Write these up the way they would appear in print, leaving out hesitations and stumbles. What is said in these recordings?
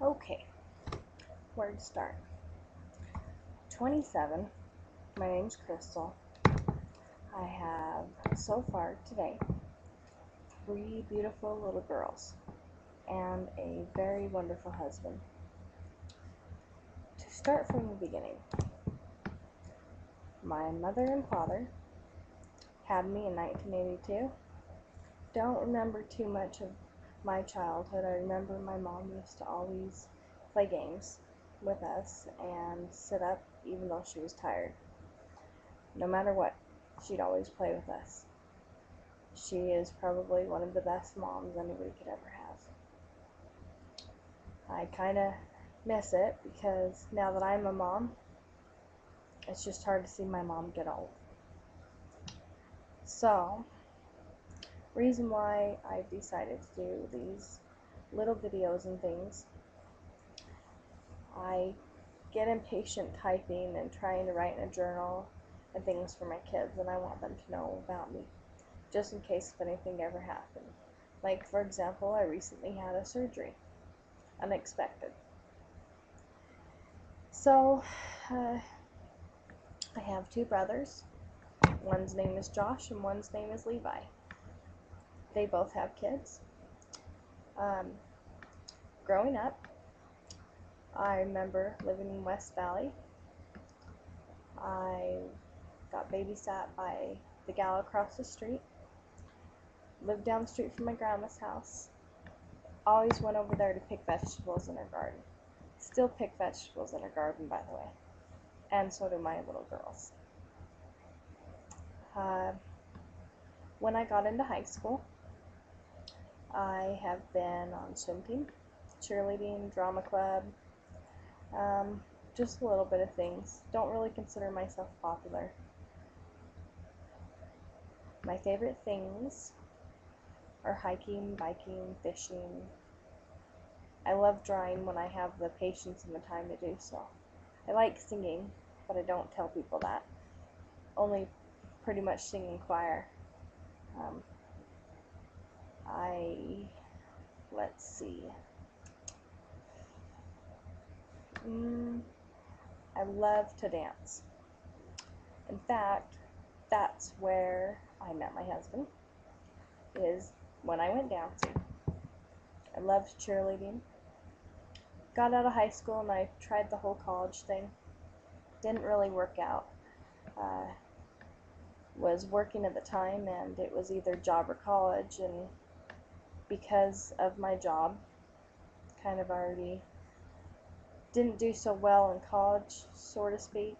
Okay, where to start? 27. My name's Crystal. I have, so far today, 3 beautiful little girls and a very wonderful husband. To start from the beginning, my mother and father had me in 1982. Don't remember too much of my childhood. I remember my mom used to always play games with us and sit up even though she was tired. No matter what, she'd always play with us. She is probably one of the best moms anybody could ever have. I kind of miss it because now that I'm a mom, it's just hard to see my mom get old. So, reason why I've decided to do these little videos and things, I get impatient typing and trying to write in a journal and things for my kids, and I want them to know about me, just in case if anything ever happened. Like, for example, I recently had a surgery. Unexpected. So, I have 2 brothers. One's name is Josh and one's name is Levi. They both have kids. Growing up, I remember living in West Valley. I got babysat by the gal across the street. Lived down the street from my grandma's house. Always went over there to pick vegetables in her garden. Still pick vegetables in her garden, by the way. And so do my little girls. When I got into high school, I have been on swim team, cheerleading, drama club, just a little bit of things. Don't really consider myself popular. My favorite things are hiking, biking, fishing. I love drawing when I have the patience and the time to do so. I like singing, but I don't tell people that. Only pretty much sing in choir. Let's see. I love to dance. In fact, that's where I met my husband, is when I went dancing. I loved cheerleading. Got out of high school and I tried the whole college thing. Didn't really work out. Was working at the time and it was either job or college, and because of my job, kind of already didn't do so well in college, so to speak,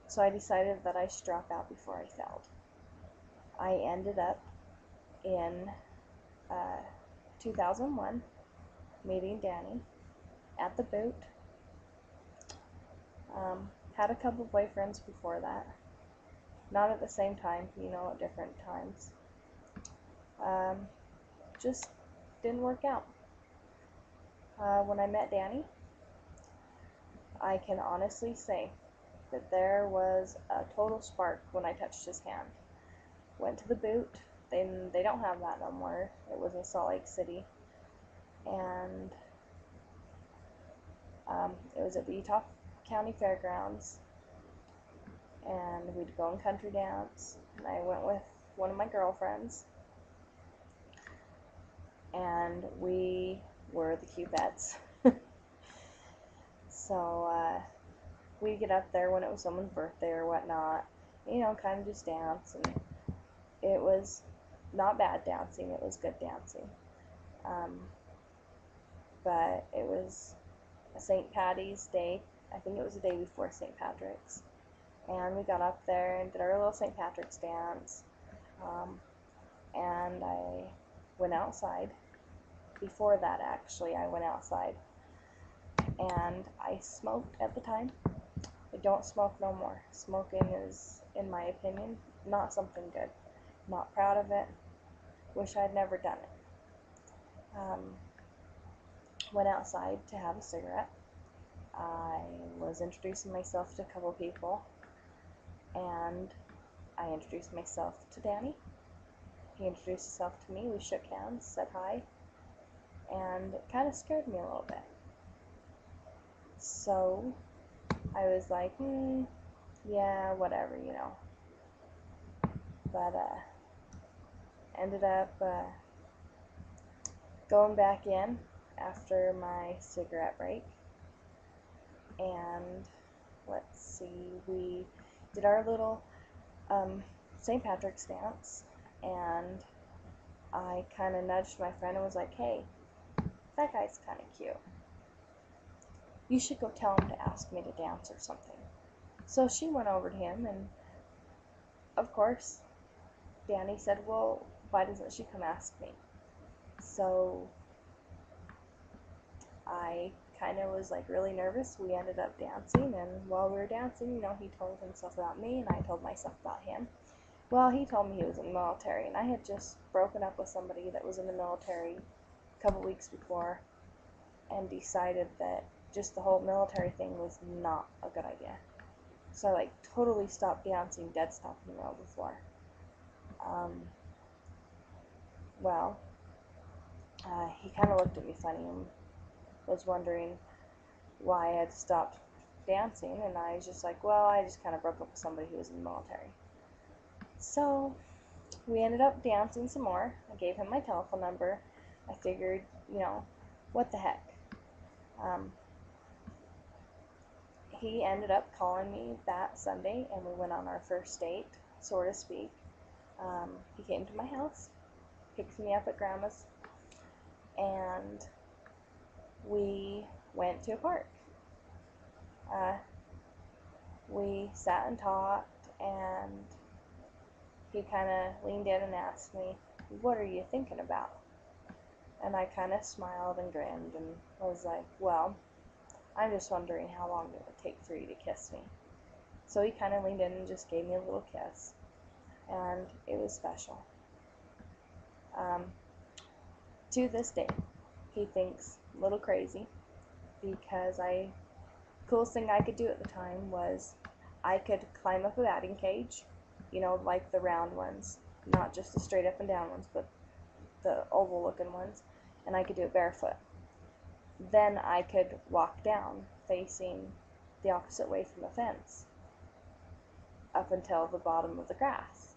so I decided that I should drop out before I failed. I ended up in 2001 meeting Danny at the boot. Had a couple boyfriends before that. Not at the same time, at different times. Just didn't work out. When I met Danny, I can honestly say that there was a total spark when I touched his hand. Went to the boot. They don't have that no more. It was in Salt Lake City. And it was at the Utah County Fairgrounds. And we'd go and country dance. And I went with one of my girlfriends. And we were the Cupettes. So we'd get up there when it was someone's birthday or whatnot, kind of just dance. And it was not bad dancing, it was good dancing. But it was a St. Patty's Day. I think it was the day before St. Patrick's. And we got up there and did our little St. Patrick's dance. And I went outside. Before that, actually, I went outside. And I smoked at the time. I don't smoke no more. Smoking is, in my opinion, not something good. Not proud of it. Wish I'd never done it. Went outside to have a cigarette. I was introducing myself to a couple people, and I introduced myself to Danny. He introduced himself to me. We shook hands, said hi, and it kind of scared me a little bit. So I was like, yeah, whatever, you know. But ended up going back in after my cigarette break, and let's see, we did our little St. Patrick's dance, and I kind of nudged my friend and was like, hey, that guy's kind of cute. You should go tell him to ask me to dance or something. So she went over to him, and of course, Danny said, well, why doesn't she come ask me? So I kind of was like really nervous. We ended up dancing, and while we were dancing, you know, he told himself about me, and I told myself about him. Well, he told me he was in the military, and I had just broken up with somebody that was in the military a couple weeks before, and decided that just the whole military thing was not a good idea. So I like totally stopped dancing, dead stop in the middle of the floor. Well, he kind of looked at me funny and was wondering why I had stopped dancing, and I was just like, well, I just kind of broke up with somebody who was in the military. So we ended up dancing some more. I gave him my telephone number. I figured, you know, what the heck. He ended up calling me that Sunday, and we went on our first date, so to speak. He came to my house, picked me up at Grandma's, and we went to a park. We sat and talked, and he kind of leaned in and asked me, what are you thinking about? And I kind of smiled and grinned and was like, well, I'm just wondering how long it would take for you to kiss me. So he kind of leaned in and just gave me a little kiss, and it was special. To this day, he thinks a little crazy because coolest thing I could do at the time was I could climb up a batting cage, you know, like the round ones, not just the straight up and down ones, but the oval looking ones, and I could do it barefoot. Then I could walk down facing the opposite way from the fence up until the bottom of the grass.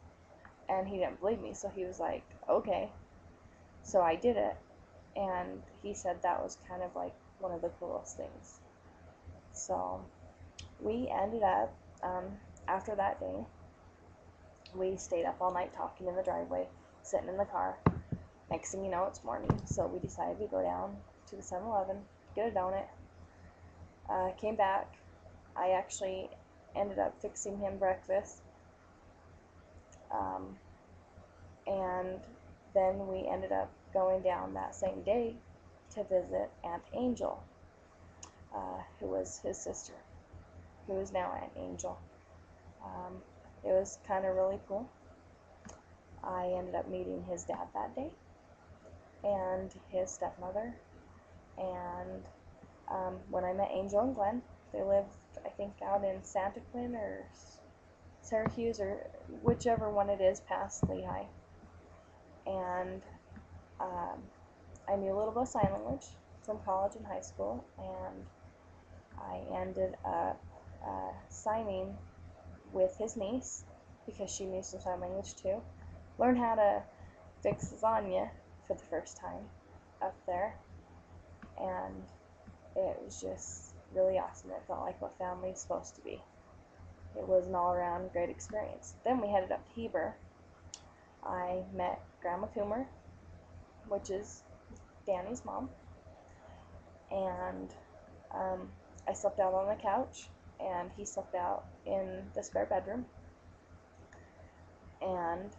And he didn't believe me, so he was like, okay. So I did it, and he said that was kind of like one of the coolest things. So we ended up, after that day, we stayed up all night talking in the driveway, sitting in the car. Next thing you know, it's morning, so we decided to go down to the 7-Eleven, get a donut. Came back. I actually ended up fixing him breakfast. And then we ended up going down that same day to visit Aunt Angel, who was his sister, who is now Aunt Angel. It was kind of really cool. I ended up meeting his dad that day, and his stepmother, and when I met Angel and Glenn, they lived, I think, out in Santa Quinn or Syracuse, or whichever one it is past Lehigh. And I knew a little bit of sign language from college and high school, and I ended up signing with his niece because she knew some sign language too. Learned how to fix lasagna for the first time up there, and it was just really awesome. It felt like what family is supposed to be. It was an all-around great experience. Then we headed up to Heber. I met Grandma Coomer, which is Danny's mom, and I slept out on the couch, and he slept out in the spare bedroom. And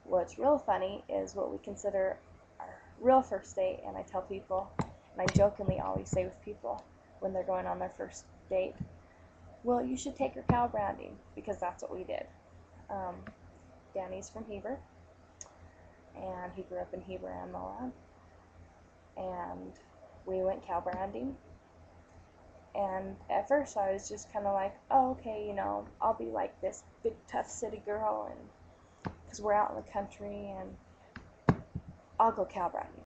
what's real funny is what we consider our real first date, and I tell people, and I jokingly always say with people when they're going on their first date, well, you should take her cow branding, because that's what we did. Danny's from Heber, and he grew up in Heber and Moab, and we went cow branding. And at first I was just kind of like, oh, okay, you know, I'll be like this big tough city girl, and because we're out in the country, and I'll go cow branding.